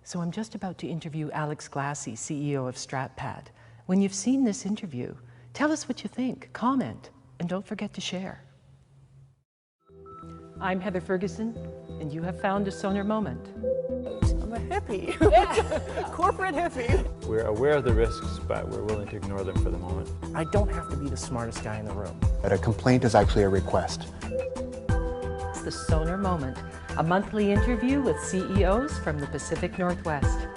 So I'm just about to interview Alex Glassey, CEO of StratPad. When you've seen this interview, tell us what you think, comment, and don't forget to share. I'm Heather Ferguson, and you have found a Sonar moment. I'm a hippie. Yeah. Corporate hippie. We're aware of the risks, but we're willing to ignore them for the moment. I don't have to be the smartest guy in the room. That a complaint is actually a request. It's the Sonar Moment, a monthly interview with CEOs from the Pacific Northwest.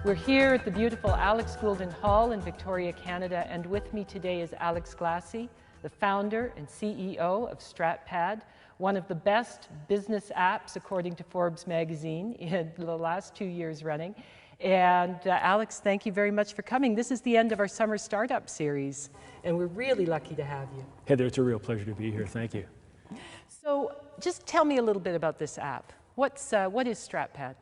We're here at the beautiful Alex Goulden Hall in Victoria, Canada, and with me today is Alex Glassey, the founder and CEO of StratPad, one of the best business apps according to Forbes magazine in the last 2 years running. And Alex, thank you very much for coming. This is the end of our summer startup series, and we're really lucky to have you. Heather, it's a real pleasure to be here. Thank you. So just tell me a little bit about this app. What is StratPad?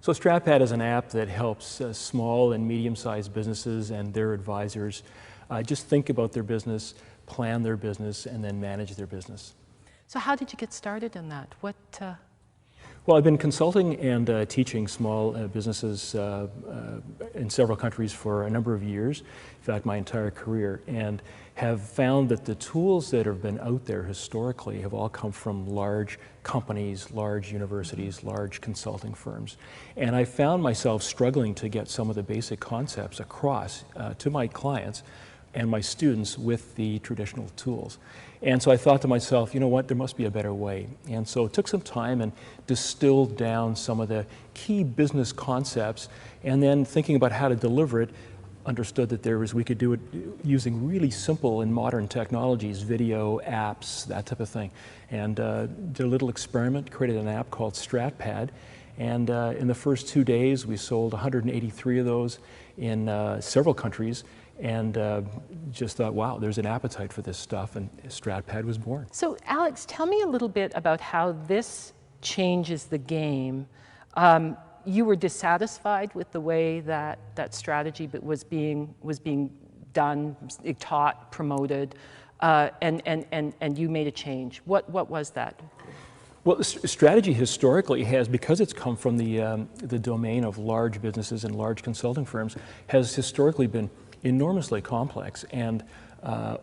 So StratPad is an app that helps small and medium-sized businesses and their advisors just think about their business, plan their business, and then manage their business. So how did you get started in that? Well, I've been consulting and teaching small businesses in several countries for a number of years, in fact, my entire career, and have found that the tools that have been out there historically have all come from large companies, large universities, large consulting firms. And I found myself struggling to get some of the basic concepts across to my clients and my students with the traditional tools. And so I thought to myself, you know what, there must be a better way. And so it took some time and distilled down some of the key business concepts, and then thinking about how to deliver it, understood that we could do it using really simple and modern technologies, video, apps, that type of thing. And did a little experiment, created an app called StratPad, and in the first 2 days we sold 183 of those in several countries, and just thought, wow, there's an appetite for this stuff, and StratPad was born. So Alex, tell me a little bit about how this changes the game. You were dissatisfied with the way that strategy was being done, taught, promoted, and you made a change. What was that? Well, strategy historically has, because it's come from the domain of large businesses and large consulting firms, has historically been enormously complex and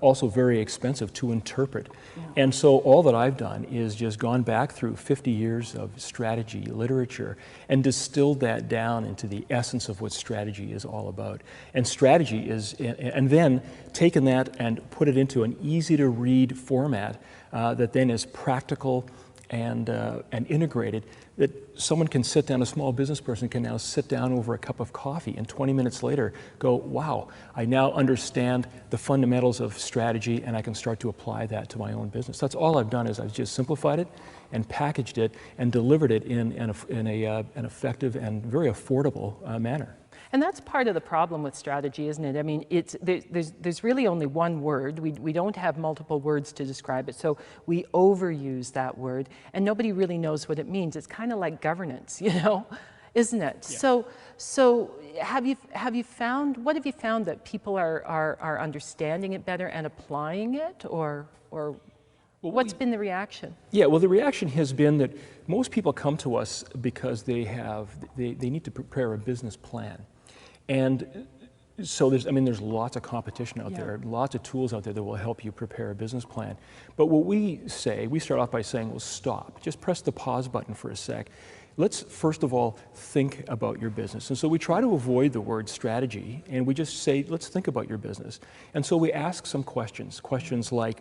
also very expensive to interpret. Yeah. And so all that I've done is just gone back through 50 years of strategy literature and distilled that down into the essence of what strategy is all about. And strategy is, and then taken that and put it into an easy to read format that then is practical and integrated, that someone can sit down, a small business person can now sit down over a cup of coffee and 20 minutes later go, wow, I now understand the fundamentals of strategy and I can start to apply that to my own business. That's all I've done, is I've just simplified it and packaged it and delivered it in an effective and very affordable manner. And that's part of the problem with strategy, isn't it? I mean, there's really only one word. We don't have multiple words to describe it, so we overuse that word, and nobody really knows what it means. It's kind of like governance, you know, isn't it? Yeah. So have you found, what have you found, that people are understanding it better and applying it, or what's been the reaction? Yeah, well, the reaction has been that most people come to us because they need to prepare a business plan. And so there's lots of competition out there, lots of tools out there that will help you prepare a business plan. But what we say, we start off by saying, well, stop, just press the pause button for a sec. Let's first of all think about your business. And so we try to avoid the word strategy, and we just say, let's think about your business. And so we ask some questions like,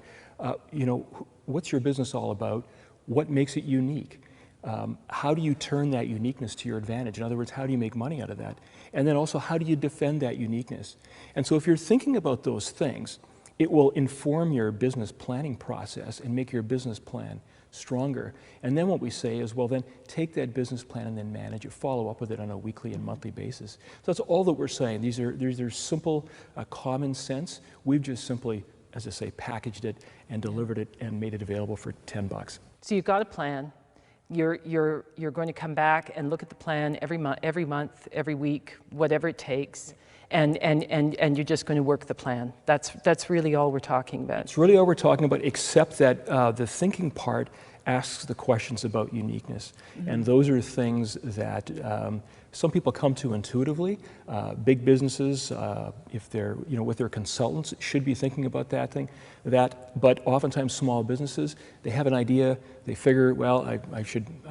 what's your business all about? What makes it unique? How do you turn that uniqueness to your advantage? In other words, how do you make money out of that? And then also, how do you defend that uniqueness? And so if you're thinking about those things, it will inform your business planning process and make your business plan stronger. And then what we say is, well, then take that business plan and then manage it, follow up with it on a weekly and monthly basis. So that's all that we're saying. These are simple, common sense. We've just simply, as I say, packaged it and delivered it and made it available for $10. So you've got a plan. You're going to come back and look at the plan every month, every week, whatever it takes, and you're just going to work the plan. That's really all we're talking about. It's really all we're talking about, except that the thinking part asks the questions about uniqueness. And those are things that some people come to intuitively. Big businesses, if they're, with their consultants, should be thinking about that. But oftentimes small businesses, they have an idea, they figure, well, I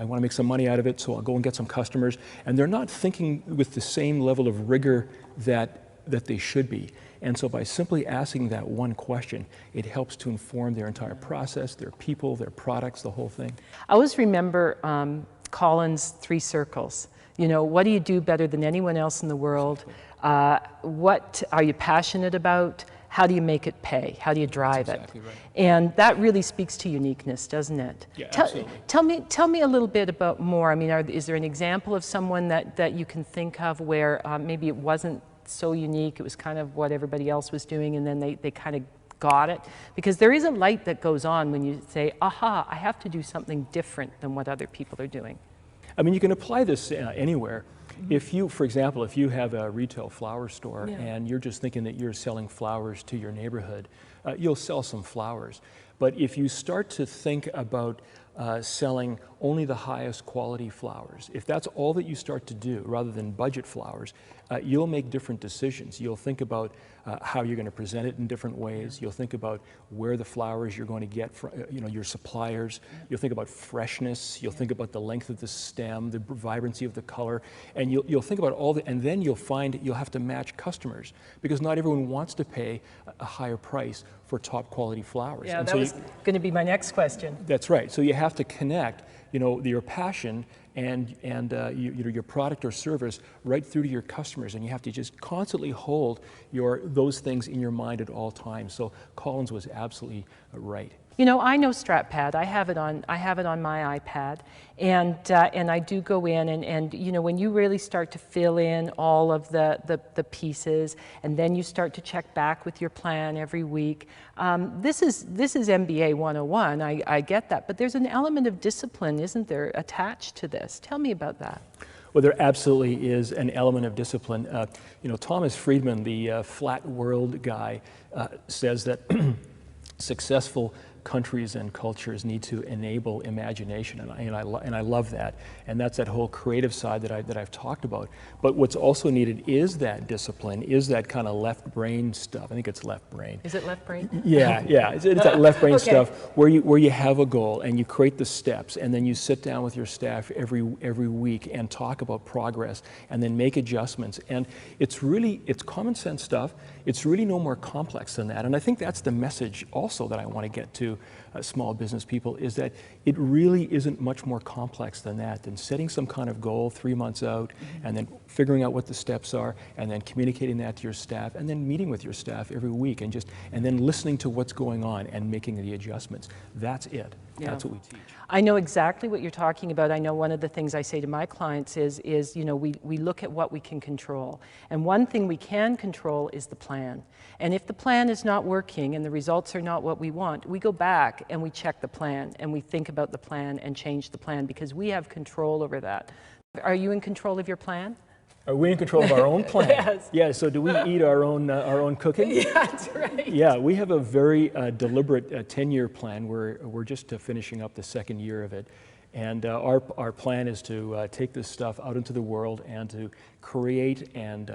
want to make some money out of it, so I'll go and get some customers. And they're not thinking with the same level of rigor that they should be. And so by simply asking that one question, it helps to inform their entire process, their people, their products, the whole thing. I always remember Colin's 3 circles. What do you do better than anyone else in the world? What are you passionate about? How do you make it pay? How do you drive it? Exactly right. And that really speaks to uniqueness, doesn't it? Yeah, absolutely. Tell me a little bit about more. I mean, is there an example of someone that you can think of where maybe it wasn't so unique, it was kind of what everybody else was doing, and then they kind of got it? Because there is a light that goes on when you say, aha, I have to do something different than what other people are doing. I mean, you can apply this anywhere. If you, for example, if you have a retail flower store and you're just thinking that you're selling flowers to your neighborhood, you'll sell some flowers. But if you start to think about selling only the highest quality flowers, if that's all that you start to do rather than budget flowers, you'll make different decisions. You'll think about how you're going to present it in different ways. You'll think about where the flowers you're going to get from, your suppliers. You'll think about freshness. You'll think about the length of the stem, the vibrancy of the color, and you'll think about all and then you'll find you'll have to match customers because not everyone wants to pay a higher price for top quality flowers. Yeah, and that so was going to be my next question. That's right. So you have to connect, your passion and your product or service right through to your customers, and you have to just constantly hold those things in your mind at all times. So Collins was absolutely right. I know StratPad. I have it on my iPad, and I do go in and when you really start to fill in all of the pieces, and then you start to check back with your plan every week. This is MBA 101. I get that, but there's an element of discipline, isn't there, attached to this? Tell me about that. Well, there absolutely is an element of discipline. Thomas Friedman, the flat world guy, says that successful countries and cultures need to enable imagination, and I love that. And that's that whole creative side that I've talked about. But what's also needed is that discipline, is that kind of left brain stuff. I think it's left brain. Is it left brain? Yeah. It's that left brain stuff where you have a goal and you create the steps, and then you sit down with your staff every week and talk about progress, and then make adjustments. And it's common sense stuff. It's really no more complex than that. And I think that's the message also that I want to get to small business people, is that it really isn't much more complex than that, than setting some kind of goal 3 months out, and then figuring out what the steps are, and then communicating that to your staff, and then meeting with your staff every week, and then listening to what's going on and making the adjustments. That's it. Yeah. That's what we teach. I know exactly what you're talking about. I know one of the things I say to my clients is we look at what we can control. And one thing we can control is the plan. And if the plan is not working and the results are not what we want, we go back and we check the plan and we think about the plan and change the plan, because we have control over that. Are you in control of your plan? Are we in control of our own plan? Yes. Yeah, so do we eat our own cooking? Yeah, that's right. Yeah, we have a very deliberate 10-year plan. We're just finishing up the 2nd year of it. And our plan is to take this stuff out into the world and to create and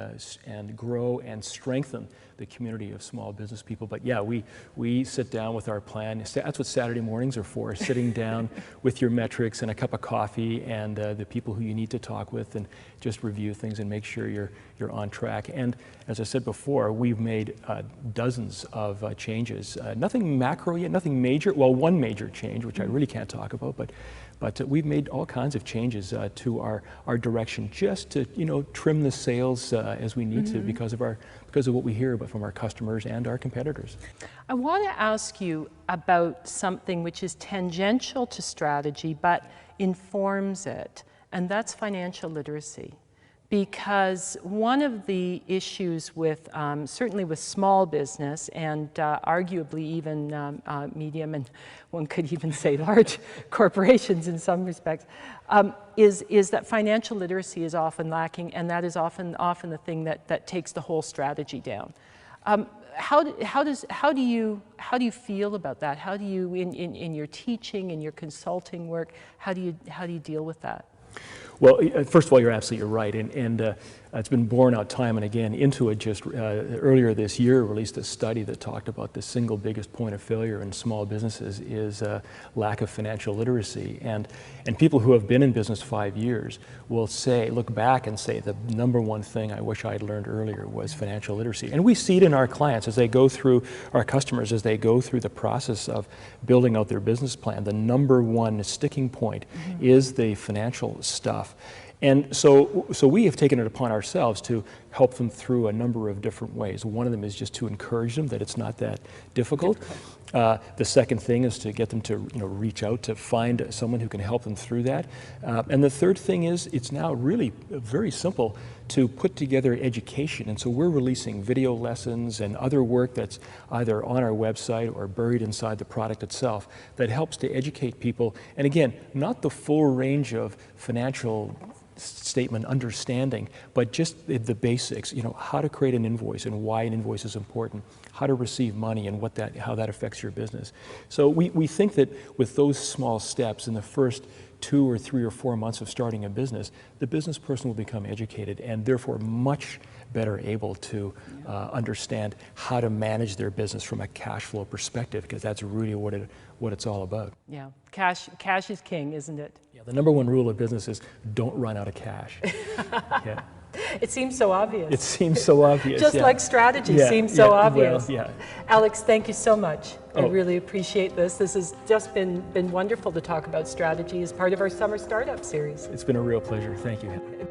grow and strengthen the community of small business people. But yeah, we sit down with our plan. That's what Saturday mornings are for, sitting down with your metrics and a cup of coffee and the people who you need to talk with, and just review things and make sure you're on track. And as I said before, we've made dozens of changes. Nothing macro yet, nothing major. Well, one major change, which I really can't talk about, but we've made all kinds of changes to our direction, just to trim the sails as we need to, because of what we hear about from our customers and our competitors. I want to ask you about something which is tangential to strategy but informs it, and that's financial literacy. Because one of the issues with, certainly with small business, and arguably even medium, and one could even say large corporations in some respects, is that financial literacy is often lacking, and that is often the thing that takes the whole strategy down. how do you feel about that? How do you, in your teaching, in your consulting work, how do you deal with that? Well, first of all, you're absolutely right, and it's been borne out time and again. Intuit just earlier this year released a study that talked about the single biggest point of failure in small businesses is lack of financial literacy, and people who have been in business 5 years will say, look back and say, the number one thing I wish I'd learned earlier was financial literacy. And we see it in our clients as they go through, our customers, as they go through the process of building out their business plan. The number one sticking point is the financial stuff. And so we have taken it upon ourselves to help them through a number of different ways. One of them is just to encourage them that it's not that difficult. The second thing is to get them to reach out to find someone who can help them through that. And the third thing is it's now really very simple to put together education. And so we're releasing video lessons and other work that's either on our website or buried inside the product itself that helps to educate people. And again, not the full range of financial statement understanding, but just the basics, how to create an invoice and why an invoice is important, how to receive money and how that affects your business. So we think that with those small steps in the first 2 or 3 or 4 months of starting a business, the business person will become educated and therefore much better able to understand how to manage their business from a cash flow perspective, because that's really what it's all about. Yeah, cash is king, isn't it? Yeah, the number one rule of business is don't run out of cash. Yeah. It seems so obvious. It seems so obvious. Just like strategy seems so obvious. Well, yeah. Alex, thank you so much. I really appreciate this. This has just been wonderful to talk about strategy as part of our Summer Startup Series. It's been a real pleasure. Thank you.